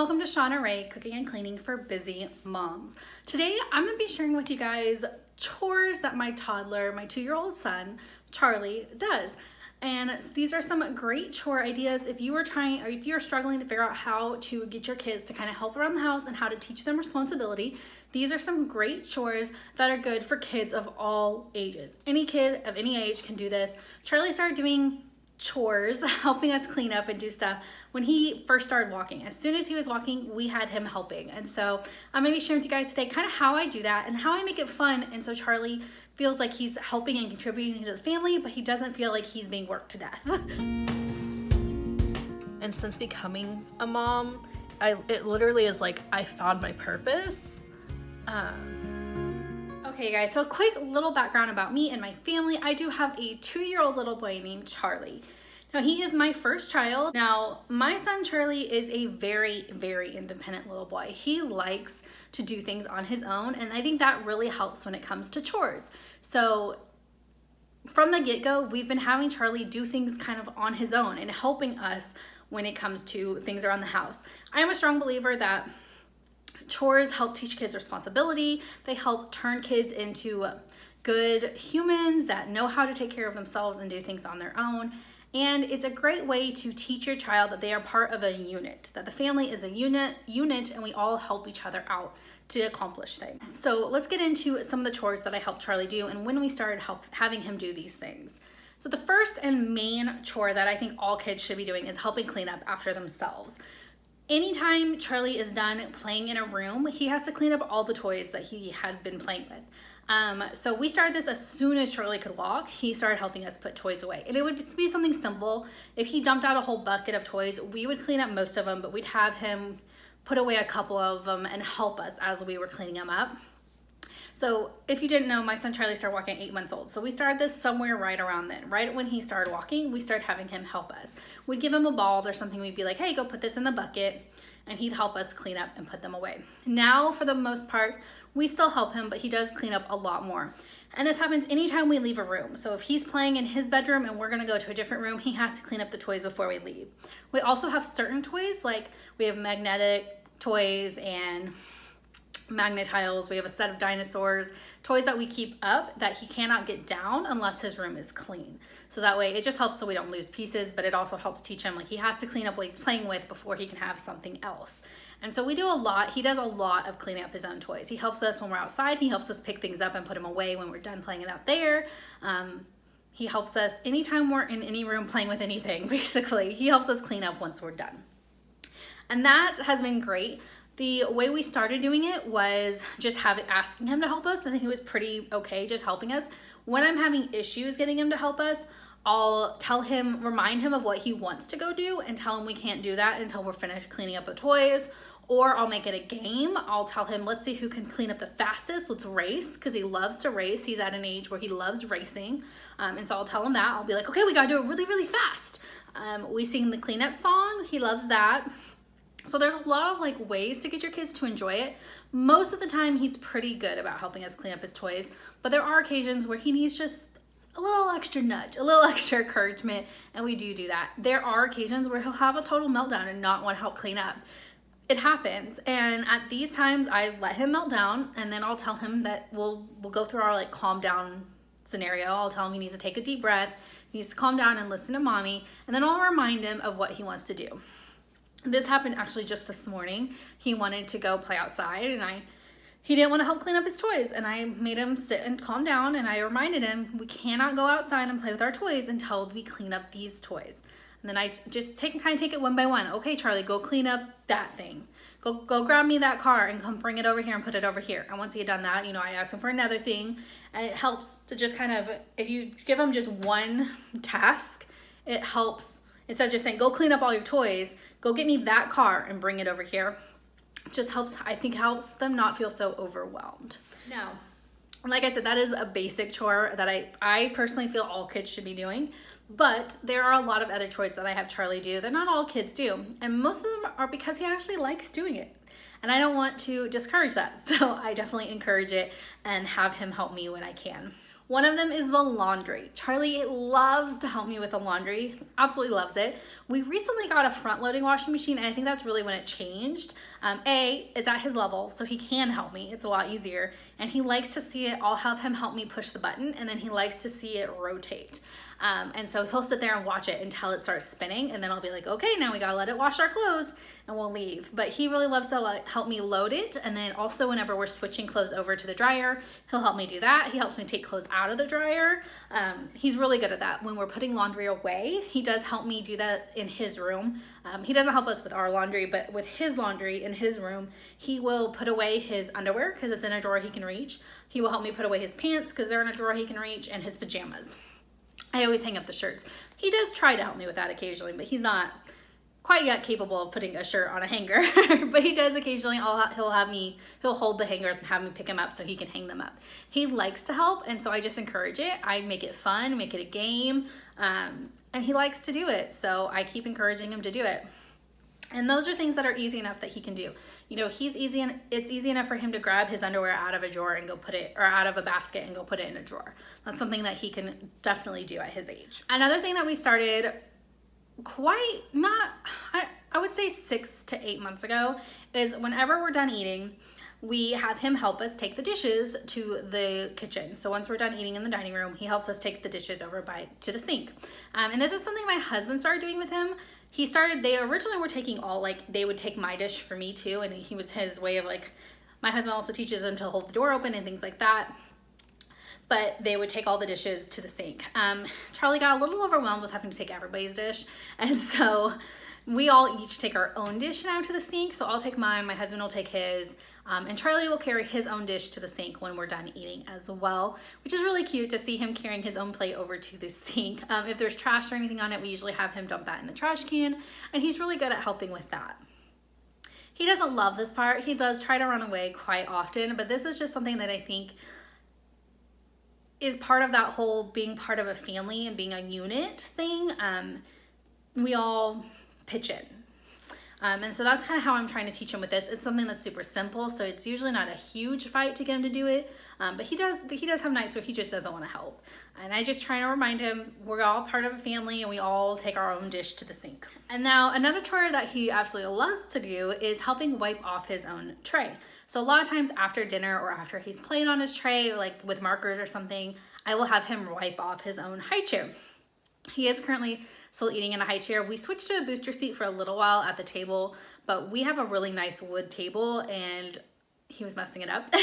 welcome to Shawna Cooking and Cleaning for Busy Moms. Today I'm going to be sharing with you guys chores that my toddler, my 2-year-old son, Charlie, does. And these are some great chore ideas if you are trying or if you're struggling to figure out how to get your kids to kind of help around the house and how to teach them responsibility. These are some great chores that are good for kids of all ages. Any kid of any age can do this. Charlie started doing chores, helping us clean up and do stuff when he first started walking. As soon as he was walking, we had him helping. And so I'm gonna be sharing with you guys today kind of how I do that and how I make it fun. And so Charlie feels like he's helping and contributing to the family, but he doesn't feel like he's being worked to death. And since becoming a mom, it literally is like I found my purpose. Okay guys, so a quick little background about me and my family. I do have a 2-year-old little boy named Charlie. Now he is my first child. Now my son Charlie is a very, very independent little boy. He likes to do things on his own, and I think that really helps when it comes to chores. So from the get-go, we've been having Charlie do things kind of on his own and helping us when it comes to things around the house. I am a strong believer that chores help teach kids responsibility. They help turn kids into good humans that know how to take care of themselves and do things on their own. And it's a great way to teach your child that they are part of a unit, that the family is a unit, and we all help each other out to accomplish things. So let's get into some of the chores that I helped Charlie do and when we started having him do these things. So the first and main chore that I think all kids should be doing is helping clean up after themselves. Anytime Charlie is done playing in a room, he has to clean up all the toys that he had been playing with. So we started this as soon as Charlie could walk. He started helping us put toys away. And it would be something simple. If he dumped out a whole bucket of toys, we would clean up most of them, but we'd have him put away a couple of them and help us as we were cleaning them up. So if you didn't know, my son Charlie started walking at 8 months old. So we started this somewhere right around then. Right when he started walking, we started having him help us. We'd give him a ball or something. We'd be like, hey, go put this in the bucket. And he'd help us clean up and put them away. Now, for the most part, we still help him, but he does clean up a lot more. And this happens anytime we leave a room. So if he's playing in his bedroom and we're gonna go to a different room, he has to clean up the toys before we leave. We also have certain toys, like we have magnetic toys and magnet tiles. We have a set of dinosaurs, toys that we keep up that he cannot get down unless his room is clean. So that way it just helps so we don't lose pieces, but it also helps teach him like he has to clean up what he's playing with before he can have something else. And so we do a lot. He does a lot of cleaning up his own toys. He helps us when we're outside. He helps us pick things up and put them away when we're done playing it out there. He helps us anytime we're in any room playing with anything, basically. He helps us clean up once we're done. And that has been great. The way we started doing it was just asking him to help us. I think he was pretty okay just helping us. When I'm having issues getting him to help us, I'll remind him of what he wants to go do and tell him we can't do that until we're finished cleaning up the toys. Or I'll make it a game. I'll tell him, let's see who can clean up the fastest. Let's race, because he loves to race. He's at an age where he loves racing. And so I'll tell him that. I'll be like, okay, we gotta do it really, really fast. We sing the cleanup song. He loves that. So there's a lot of like ways to get your kids to enjoy it. Most of the time he's pretty good about helping us clean up his toys, but there are occasions where he needs just a little extra nudge, a little extra encouragement, and we do that. There are occasions where he'll have a total meltdown and not want to help clean up. It happens, and at these times I let him melt down, and then I'll tell him that we'll go through our like calm down scenario. I'll tell him he needs to take a deep breath, he needs to calm down and listen to mommy, and then I'll remind him of what he wants to do. This happened actually just this morning. He wanted to go play outside and he didn't want to help clean up his toys, and I made him sit and calm down, and I reminded him we cannot go outside and play with our toys until we clean up these toys. And then I just take it one by one. Okay, Charlie, go clean up that thing. Go grab me that car and come bring it over here and put it over here. And once he had done that, I asked him for another thing, and it helps to just kind of, if you give him just one task, it helps. Instead of just saying, go clean up all your toys, go get me that car and bring it over here. It just helps, I think helps them not feel so overwhelmed. Now, like I said, that is a basic chore that I personally feel all kids should be doing, but there are a lot of other chores that I have Charlie do that not all kids do. And most of them are because he actually likes doing it. And I don't want to discourage that. So I definitely encourage it and have him help me when I can. One of them is the laundry. Charlie loves to help me with the laundry, absolutely loves it. We recently got a front-loading washing machine, and I think that's really when it changed. It's at his level, so he can help me. It's a lot easier, and he likes to see it. I'll have him help me push the button, and then he likes to see it rotate. And so he'll sit there and watch it until it starts spinning, and then I'll be like, okay, now we gotta let it wash our clothes, and we'll leave. But he really loves to help me load it, and then also whenever we're switching clothes over to the dryer, he'll help me do that. He helps me take clothes out of the dryer. He's really good at that. When we're putting laundry away, he does help me do that in his room. He doesn't help us with our laundry, but with his laundry in his room, he will put away his underwear because it's in a drawer he can reach. He will help me put away his pants because they're in a drawer he can reach, and his pajamas. I always hang up the shirts. He does try to help me with that occasionally, but he's not quite yet capable of putting a shirt on a hanger. But he does occasionally. He'll hold the hangers and have me pick them up so he can hang them up. He likes to help, and so I just encourage it. I make it fun, make it a game, and he likes to do it, so I keep encouraging him to do it. And those are things that are easy enough that he can do. You know, it's easy enough for him to grab his underwear out of a drawer and go put it, or out of a basket and go put it in a drawer. That's something that he can definitely do at his age. Another thing that we started I would say 6 to 8 months ago is whenever we're done eating, we have him help us take the dishes to the kitchen. So once we're done eating in the dining room, he helps us take the dishes over to the sink. And this is something my husband started doing with him. They originally were taking they would take my dish for me too, and he was his way of my husband also teaches him to hold the door open and things like that. But they would take all the dishes to the sink. Charlie got a little overwhelmed with having to take everybody's dish, and so we all each take our own dish now to the sink. So I'll take mine, my husband will take his, and Charlie will carry his own dish to the sink when we're done eating as well, which is really cute to see him carrying his own plate over to the sink. If there's trash or anything on it, we usually have him dump that in the trash can, and he's really good at helping with that. He doesn't love this part. He does try to run away quite often, but this is just something that I think is part of that whole being part of a family and being a unit thing. We all pitch in. And so that's kind of how I'm trying to teach him with this. It's something that's super simple, so it's usually not a huge fight to get him to do it. But he does have nights where he just doesn't want to help. And I just try to remind him we're all part of a family and we all take our own dish to the sink. And now another chore that he absolutely loves to do is helping wipe off his own tray. So a lot of times after dinner or after he's played on his tray, like with markers or something, I will have him wipe off his own high chair. He is currently still eating in a high chair. We switched to a booster seat for a little while at the table, but we have a really nice wood table and he was messing it up.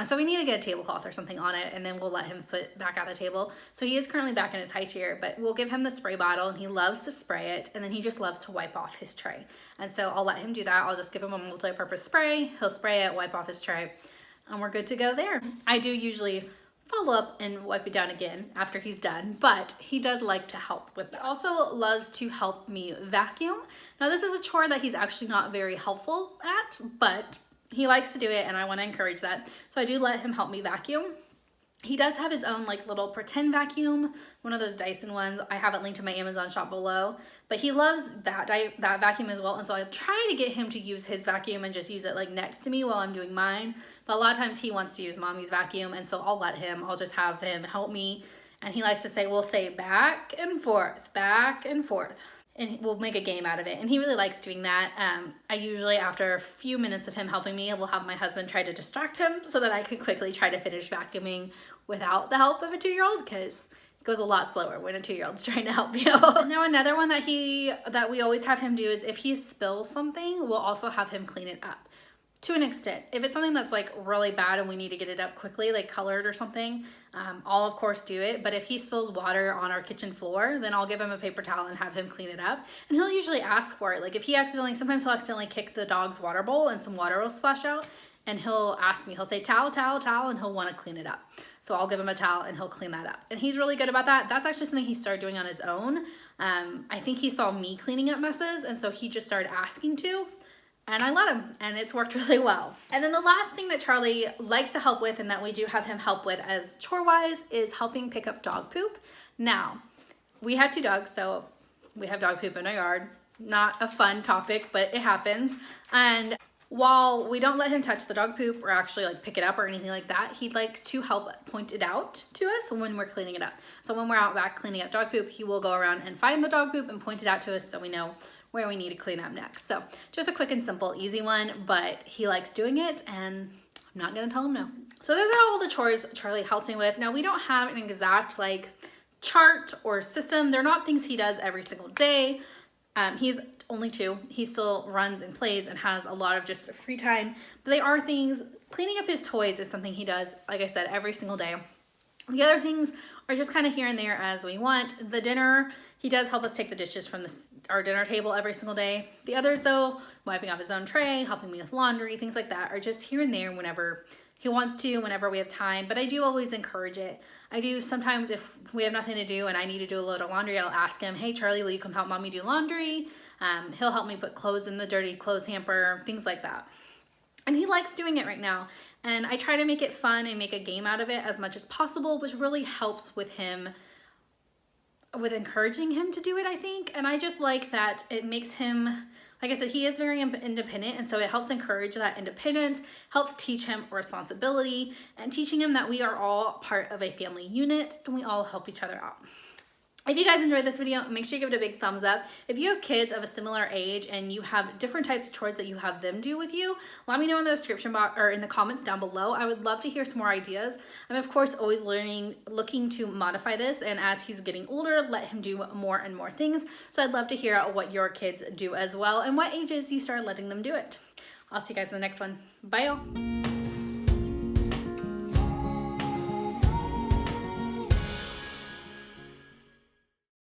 So we need to get a tablecloth or something on it, and then we'll let him sit back at the table. So he is currently back in his high chair, but we'll give him the spray bottle and he loves to spray it, and then he just loves to wipe off his tray. And so I'll let him do that. I'll just give him a multi-purpose spray. He'll spray it, wipe off his tray, and we're good to go there. I do usually follow up and wipe it down again after he's done, but he does like to help with that. He also loves to help me vacuum. Now this is a chore that he's actually not very helpful at, but he likes to do it and I want to encourage that. So I do let him help me vacuum. He does have his own little pretend vacuum, one of those Dyson ones. I have it linked to my Amazon shop below, but he loves that vacuum as well. And so I try to get him to use his vacuum and just use it next to me while I'm doing mine. But a lot of times he wants to use mommy's vacuum, and so I'll let him. I'll just have him help me. And he likes to say, we'll say back and forth, and we'll make a game out of it. And he really likes doing that. I usually, after a few minutes of him helping me, I will have my husband try to distract him so that I can quickly try to finish vacuuming without the help of a 2-year-old, because it goes a lot slower when a 2-year-old's trying to help you. Now another one that we always have him do is if he spills something, we'll also have him clean it up. To an extent. If it's something that's really bad and we need to get it up quickly, colored or something, I'll of course do it. But if he spills water on our kitchen floor, then I'll give him a paper towel and have him clean it up. And he'll usually ask for it. Sometimes he'll accidentally kick the dog's water bowl and some water will splash out. And he'll ask me, he'll say towel, towel, towel, and he'll want to clean it up. So I'll give him a towel and he'll clean that up. And he's really good about that. That's actually something he started doing on his own. I think he saw me cleaning up messes, and so he just started asking to. And I let him, and it's worked really well. And then the last thing that Charlie likes to help with, and that we do have him help with as chore-wise, is helping pick up dog poop. Now, we have 2 dogs, so we have dog poop in our yard. Not a fun topic, but it happens. And while we don't let him touch the dog poop or actually like pick it up or anything like that, he likes to help point it out to us when we're cleaning it up. So when we're out back cleaning up dog poop, he will go around and find the dog poop and point it out to us so we know where we need to clean up next. So just a quick and simple, easy one, but he likes doing it and I'm not gonna tell him no. So those are all the chores Charlie helps me with. Now we don't have an exact like chart or system. They're not things he does every single day. He's only 2. He still runs and plays and has a lot of just free time, but they are things. Cleaning up his toys is something he does, like I said, every single day. The other things are just kind of here and there as we want. The dinner, he does help us take the dishes from our dinner table every single day. The others though, wiping off his own tray, helping me with laundry, things like that are just here and there whenever he wants to, whenever we have time, but I do always encourage it. I do sometimes if we have nothing to do and I need to do a load of laundry, I'll ask him, hey Charlie, will you come help mommy do laundry? He'll help me put clothes in the dirty clothes hamper, things like that. And he likes doing it right now. And I try to make it fun and make a game out of it as much as possible, which really helps with him, with encouraging him to do it, I think. And I just like that it makes him, like I said, he is very independent, and so it helps encourage that independence, helps teach him responsibility, and teaching him that we are all part of a family unit and we all help each other out. If you guys enjoyed this video, make sure you give it a big thumbs up. If you have kids of a similar age and you have different types of chores that you have them do with you, let me know in the description box or in the comments down below. I would love to hear some more ideas. I'm of course always looking to modify this, and as he's getting older, let him do more and more things. So I'd love to hear what your kids do as well and what ages you start letting them do it. I'll see you guys in the next one. Bye y'all.